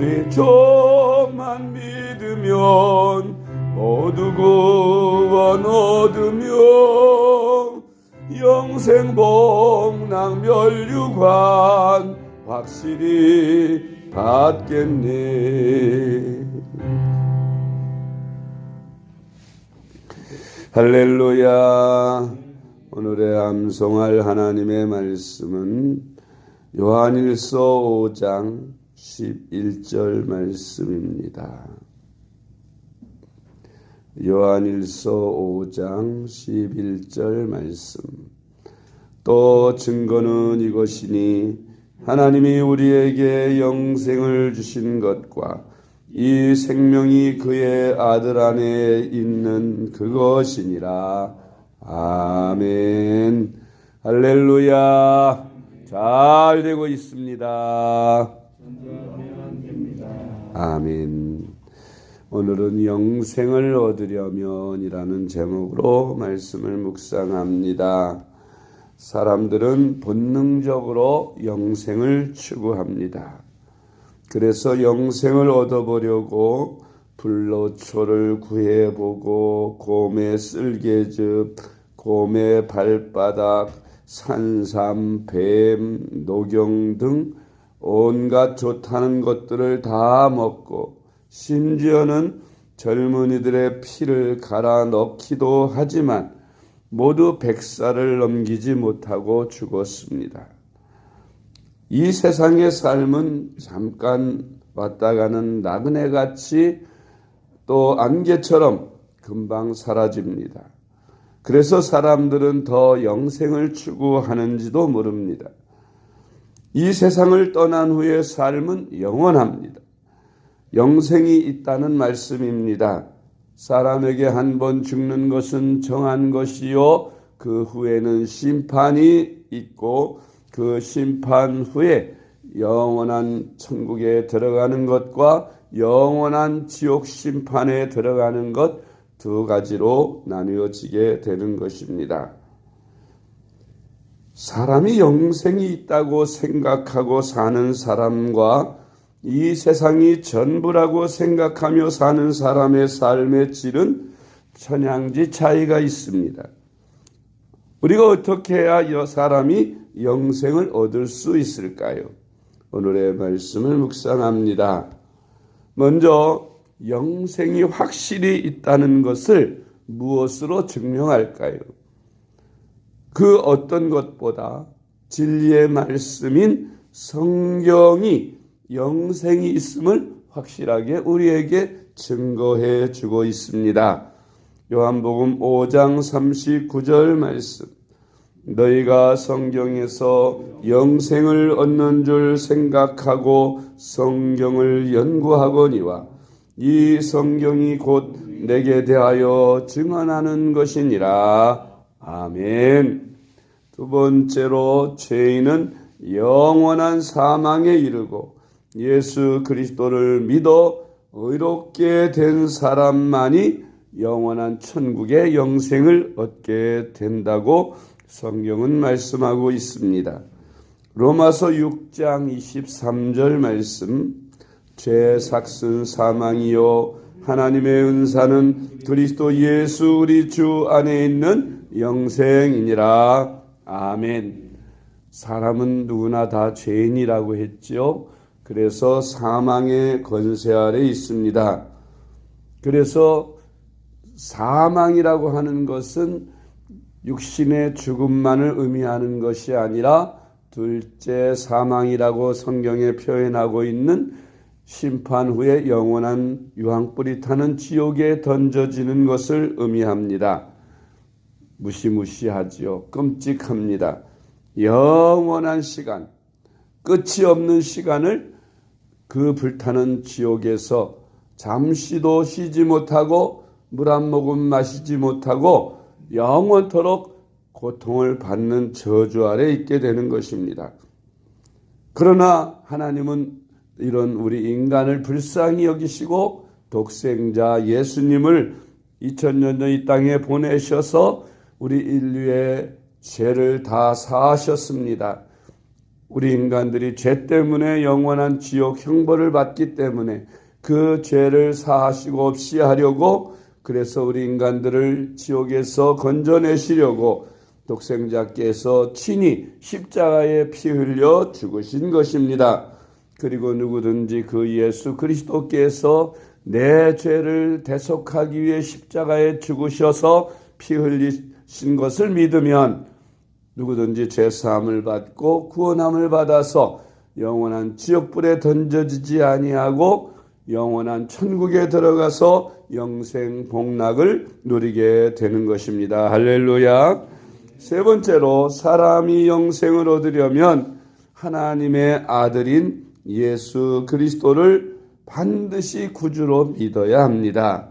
우리 조금만 믿으면 모두 구원 얻으며 영생 복락 멸류관 확실히 받겠네. 할렐루야. 오늘의 암송할 하나님의 말씀은 요한일서 5장 11절 말씀입니다. 요한일서 5장 11절 말씀. 또 증거는 이것이니 하나님이 우리에게 영생을 주신 것과 이 생명이 그의 아들 안에 있는 그것이니라. 아멘. 할렐루야. 잘 되고 있습니다. 아멘. 오늘은 영생을 얻으려면이라는 제목으로 말씀을 묵상합니다. 사람들은 본능적으로 영생을 추구합니다. 그래서 영생을 얻어보려고 불로초를 구해보고 곰의 쓸개즙, 곰의 발바닥, 산삼, 뱀, 녹용 등 온갖 좋다는 것들을 다 먹고 심지어는 젊은이들의 피를 갈아 넣기도 하지만 모두 100살을 넘기지 못하고 죽었습니다. 이 세상의 삶은 잠깐 왔다 가는 나그네같이 또 안개처럼 금방 사라집니다. 그래서 사람들은 더 영생을 추구하는지도 모릅니다. 이 세상을 떠난 후의 삶은 영원합니다. 영생이 있다는 말씀입니다. 사람에게 한 번 죽는 것은 정한 것이요 그 후에는 심판이 있고 그 심판 후에 영원한 천국에 들어가는 것과 영원한 지옥 심판에 들어가는 것 두 가지로 나뉘어지게 되는 것입니다. 사람이 영생이 있다고 생각하고 사는 사람과 이 세상이 전부라고 생각하며 사는 사람의 삶의 질은 천양지 차이가 있습니다. 우리가 어떻게 해야 사람이 영생을 얻을 수 있을까요? 오늘의 말씀을 묵상합니다. 먼저 영생이 확실히 있다는 것을 무엇으로 증명할까요? 그 어떤 것보다 진리의 말씀인 성경이 영생이 있음을 확실하게 우리에게 증거해 주고 있습니다. 요한복음 5장 39절 말씀. 너희가 성경에서 영생을 얻는 줄 생각하고 성경을 연구하거니와 이 성경이 곧 내게 대하여 증언하는 것이니라. 아멘. 두 번째로 죄인은 영원한 사망에 이르고 예수 그리스도를 믿어 의롭게 된 사람만이 영원한 천국의 영생을 얻게 된다고 성경은 말씀하고 있습니다. 로마서 6장 23절 말씀. 죄 삭슨 사망이요 하나님의 은사는 그리스도 예수 우리 주 안에 있는 영생이니라. 아멘. 사람은 누구나 다 죄인이라고 했죠. 그래서 사망의 권세 아래 있습니다. 그래서 사망이라고 하는 것은 육신의 죽음만을 의미하는 것이 아니라 둘째 사망이라고 성경에 표현하고 있는 심판 후에 영원한 유황불이 타는 지옥에 던져지는 것을 의미합니다. 무시무시하지요. 끔찍합니다. 영원한 시간, 끝이 없는 시간을 그 불타는 지옥에서 잠시도 쉬지 못하고 물 한 모금 마시지 못하고 영원토록 고통을 받는 저주 아래 있게 되는 것입니다. 그러나 하나님은 이런 우리 인간을 불쌍히 여기시고 독생자 예수님을 2000년 전 이 땅에 보내셔서 우리 인류의 죄를 다 사하셨습니다. 우리 인간들이 죄 때문에 영원한 지옥 형벌을 받기 때문에 그 죄를 사하시고 없이 하려고, 그래서 우리 인간들을 지옥에서 건져내시려고 독생자께서 친히 십자가에 피 흘려 죽으신 것입니다. 그리고 누구든지 그 예수 그리스도께서 내 죄를 대속하기 위해 십자가에 죽으셔서 피 흘리신 것을 믿으면 누구든지 죄사함을 받고 구원함을 받아서 영원한 지옥불에 던져지지 아니하고 영원한 천국에 들어가서 영생 복락을 누리게 되는 것입니다. 할렐루야. 세 번째로, 사람이 영생을 얻으려면 하나님의 아들인 예수 그리스도를 반드시 구주로 믿어야 합니다.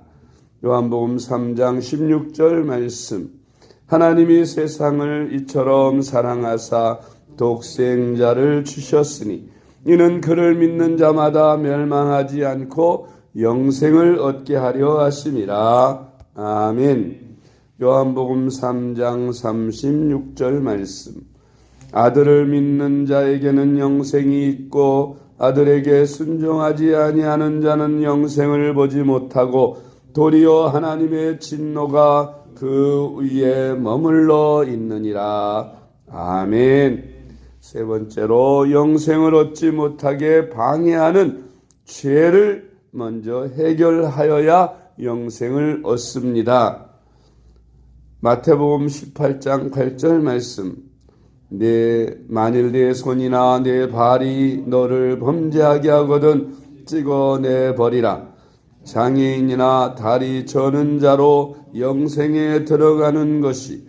요한복음 3장 16절 말씀, 하나님이 세상을 이처럼 사랑하사 독생자를 주셨으니 이는 그를 믿는 자마다 멸망하지 않고 영생을 얻게 하려 하심이라. 아멘. 요한복음 3장 36절 말씀, 아들을 믿는 자에게는 영생이 있고 아들에게 순종하지 아니하는 자는 영생을 보지 못하고 도리어 하나님의 진노가 그 위에 머물러 있느니라. 아멘. 세 번째로, 영생을 얻지 못하게 방해하는 죄를 먼저 해결하여야 영생을 얻습니다. 마태복음 18장 8절 말씀, 만일 내 손이나 내 발이 너를 범죄하게 하거든 찍어내버리라. 장애인이나 다리 저는 자로 영생에 들어가는 것이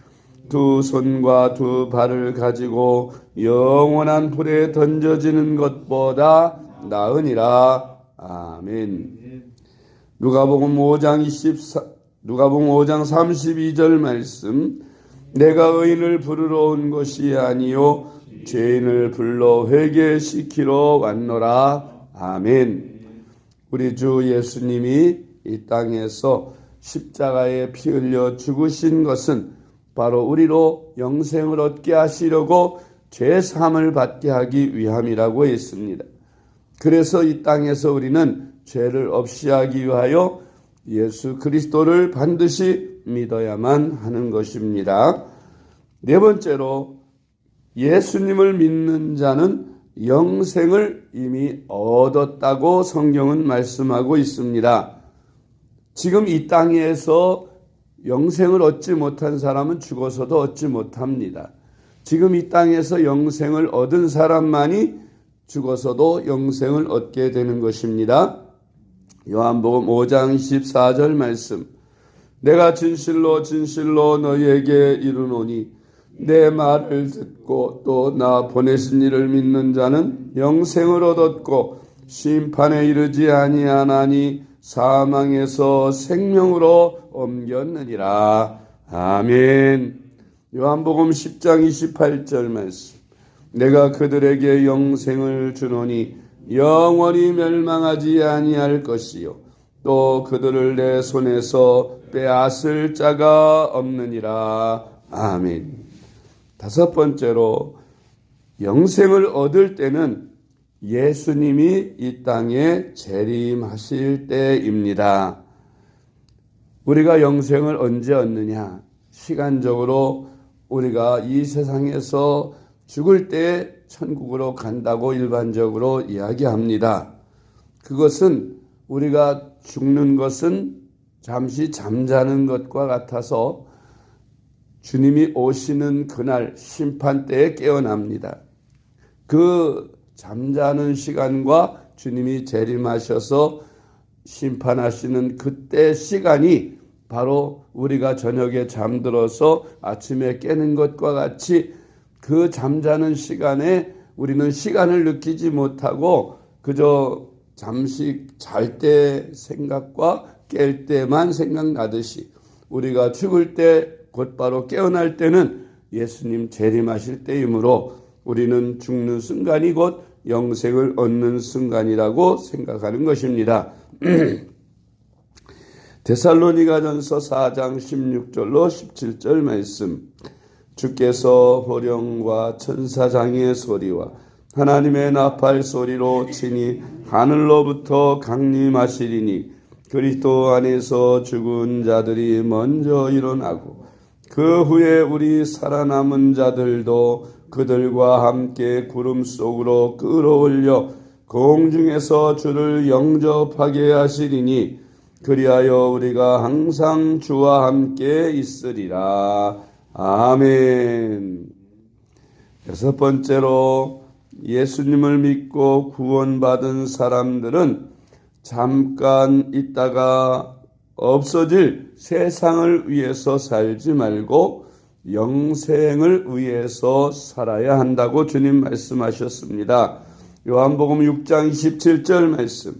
두 손과 두 발을 가지고 영원한 불에 던져지는 것보다 나으니라. 아멘. 누가복음 5장 32절 말씀, 내가 의인을 부르러 온 것이 아니요 죄인을 불러 회개시키러 왔노라. 아멘. 우리 주 예수님이 이 땅에서 십자가에 피 흘려 죽으신 것은 바로 우리로 영생을 얻게 하시려고 죄사함을 받게 하기 위함이라고 했습니다. 그래서 이 땅에서 우리는 죄를 없이 하기 위하여 예수 그리스도를 반드시 믿어야만 하는 것입니다. 네 번째로, 예수님을 믿는 자는 영생을 이미 얻었다고 성경은 말씀하고 있습니다. 지금 이 땅에서 영생을 얻지 못한 사람은 죽어서도 얻지 못합니다. 지금 이 땅에서 영생을 얻은 사람만이 죽어서도 영생을 얻게 되는 것입니다. 요한복음 5장 24절 말씀, 내가 진실로 진실로 너희에게 이르노니 내 말을 듣고 또 나 보내신 이를 믿는 자는 영생을 얻었고 심판에 이르지 아니하나니 사망에서 생명으로 옮겼느니라. 아멘. 요한복음 10장 28절 말씀, 내가 그들에게 영생을 주노니 영원히 멸망하지 아니할 것이요 또 그들을 내 손에서 빼앗을 자가 없느니라. 아멘. 다섯 번째로, 영생을 얻을 때는 예수님이 이 땅에 재림하실 때입니다. 우리가 영생을 언제 얻느냐? 시간적으로 우리가 이 세상에서 죽을 때 천국으로 간다고 일반적으로 이야기합니다. 그것은 우리가 죽는 것은 잠시 잠자는 것과 같아서 주님이 오시는 그날 심판 때에 깨어납니다. 그 잠자는 시간과 주님이 재림하셔서 심판하시는 그때 시간이 바로 우리가 저녁에 잠들어서 아침에 깨는 것과 같이 그 잠자는 시간에 우리는 시간을 느끼지 못하고 그저 잠시 잘 때 생각과 깰 때만 생각나듯이 우리가 죽을 때 곧바로 깨어날 때는 예수님 재림하실 때이므로 우리는 죽는 순간이 곧 영생을 얻는 순간이라고 생각하는 것입니다. 데살로니가전서 4장 16절로 17절 말씀, 주께서 호령과 천사장의 소리와 하나님의 나팔 소리로 친히 하늘로부터 강림하시리니 그리스도 안에서 죽은 자들이 먼저 일어나고 그 후에 우리 살아남은 자들도 그들과 함께 구름 속으로 끌어올려 공중에서 주를 영접하게 하시리니 그리하여 우리가 항상 주와 함께 있으리라. 아멘. 여섯 번째로 예수님을 믿고 구원받은 사람들은 잠깐 있다가 없어질 세상을 위해서 살지 말고 영생을 위해서 살아야 한다고 주님 말씀하셨습니다. 요한복음 6장 27절 말씀.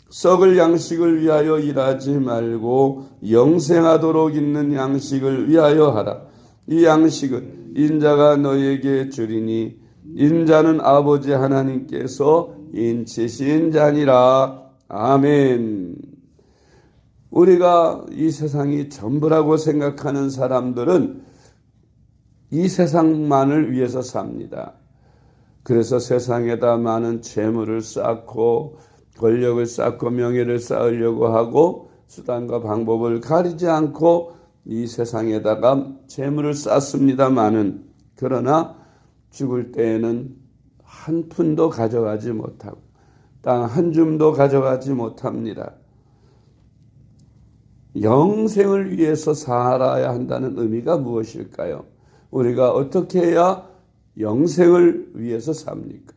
썩을 양식을 위하여 일하지 말고 영생하도록 있는 양식을 위하여 하라. 이 양식은 인자가 너에게 주리니 인자는 아버지 하나님께서 인치신 자니라. 아멘. 우리가 이 세상이 전부라고 생각하는 사람들은 이 세상만을 위해서 삽니다. 그래서 세상에다 많은 재물을 쌓고 권력을 쌓고 명예를 쌓으려고 하고 수단과 방법을 가리지 않고 이 세상에다가 재물을 쌓습니다마는 그러나 죽을 때에는 한 푼도 가져가지 못하고 땅 한 줌도 가져가지 못합니다. 영생을 위해서 살아야 한다는 의미가 무엇일까요? 우리가 어떻게 해야 영생을 위해서 삽니까?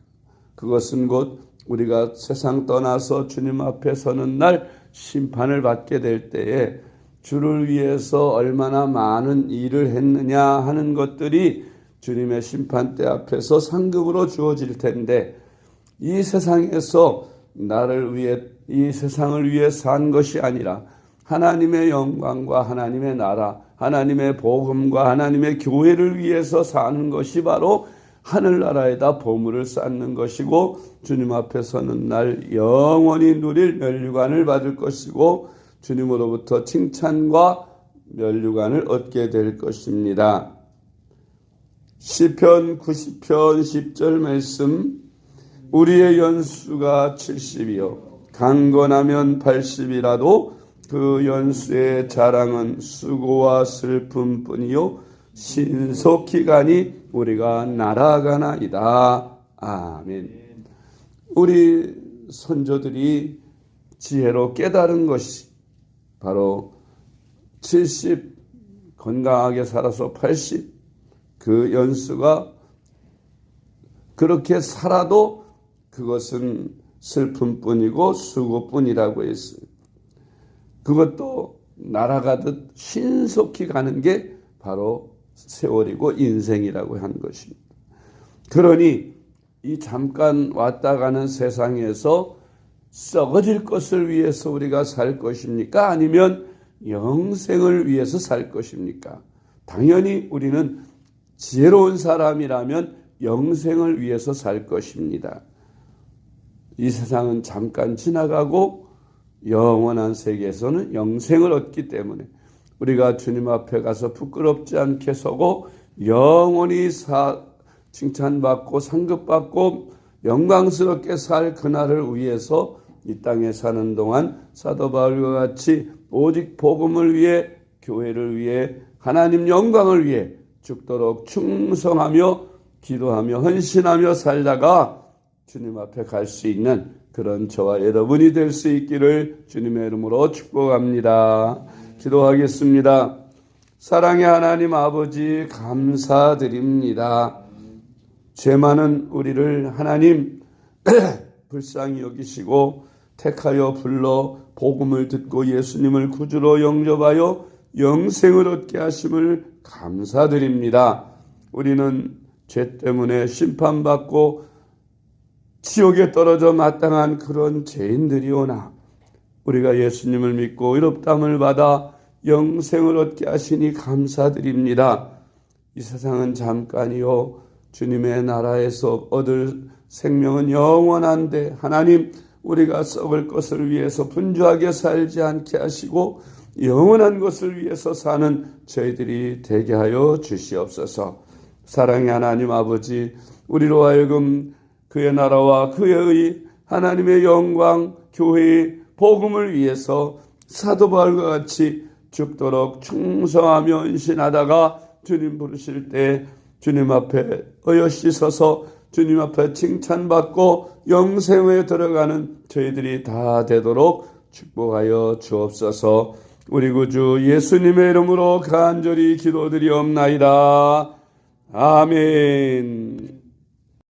그것은 곧 우리가 세상 떠나서 주님 앞에 서는 날 심판을 받게 될 때에 주를 위해서 얼마나 많은 일을 했느냐 하는 것들이 주님의 심판대 앞에서 상급으로 주어질 텐데 이 세상에서 나를 위해 이 세상을 위해 산 것이 아니라 하나님의 영광과 하나님의 나라, 하나님의 복음과 하나님의 교회를 위해서 사는 것이 바로 하늘나라에다 보물을 쌓는 것이고 주님 앞에 서는 날 영원히 누릴 면류관을 받을 것이고 주님으로부터 칭찬과 면류관을 얻게 될 것입니다. 시편 90편 10절 말씀. 우리의 연수가 70이요 강건하면 80이라도 그 연수의 자랑은 수고와 슬픔뿐이요 신속히 가니 우리가 날아가나이다. 아멘. 우리 선조들이 지혜로 깨달은 것이 바로 70 건강하게 살아서 80 그 연수가 그렇게 살아도 그것은 슬픔뿐이고 수고뿐이라고 했어요. 그것도 날아가듯 신속히 가는 게 바로 세월이고 인생이라고 한 것입니다. 그러니 이 잠깐 왔다 가는 세상에서 썩어질 것을 위해서 우리가 살 것입니까? 아니면 영생을 위해서 살 것입니까? 당연히 우리는 지혜로운 사람이라면 영생을 위해서 살 것입니다. 이 세상은 잠깐 지나가고 영원한 세계에서는 영생을 얻기 때문에 우리가 주님 앞에 가서 부끄럽지 않게 서고 영원히 칭찬받고 상급받고 영광스럽게 살 그날을 위해서 이 땅에 사는 동안 사도 바울과 같이 오직 복음을 위해 교회를 위해 하나님 영광을 위해 죽도록 충성하며 기도하며 헌신하며 살다가 주님 앞에 갈 수 있는 그런 저와 여러분이 될 수 있기를 주님의 이름으로 축복합니다. 기도하겠습니다. 사랑의 하나님 아버지 감사드립니다. 죄 많은 우리를 하나님 불쌍히 여기시고 택하여 불러 복음을 듣고 예수님을 구주로 영접하여 영생을 얻게 하심을 감사드립니다. 우리는 죄 때문에 심판받고 지옥에 떨어져 마땅한 그런 죄인들이오나 우리가 예수님을 믿고 의롭다함을 받아 영생을 얻게 하시니 감사드립니다. 이 세상은 잠깐이요 주님의 나라에서 얻을 생명은 영원한데 하나님 우리가 썩을 것을 위해서 분주하게 살지 않게 하시고 영원한 것을 위해서 사는 저희들이 되게 하여 주시옵소서. 사랑의 하나님 아버지, 우리로 하여금 그의 나라와 그의 의, 하나님의 영광, 교회의 복음을 위해서 사도 바울과 같이 죽도록 충성하며 헌신하다가 주님 부르실 때 주님 앞에 어여시 서서 주님 앞에 칭찬받고 영생에 들어가는 저희들이 다 되도록 축복하여 주옵소서. 우리 구주 예수님의 이름으로 간절히 기도드리옵나이다. 아멘.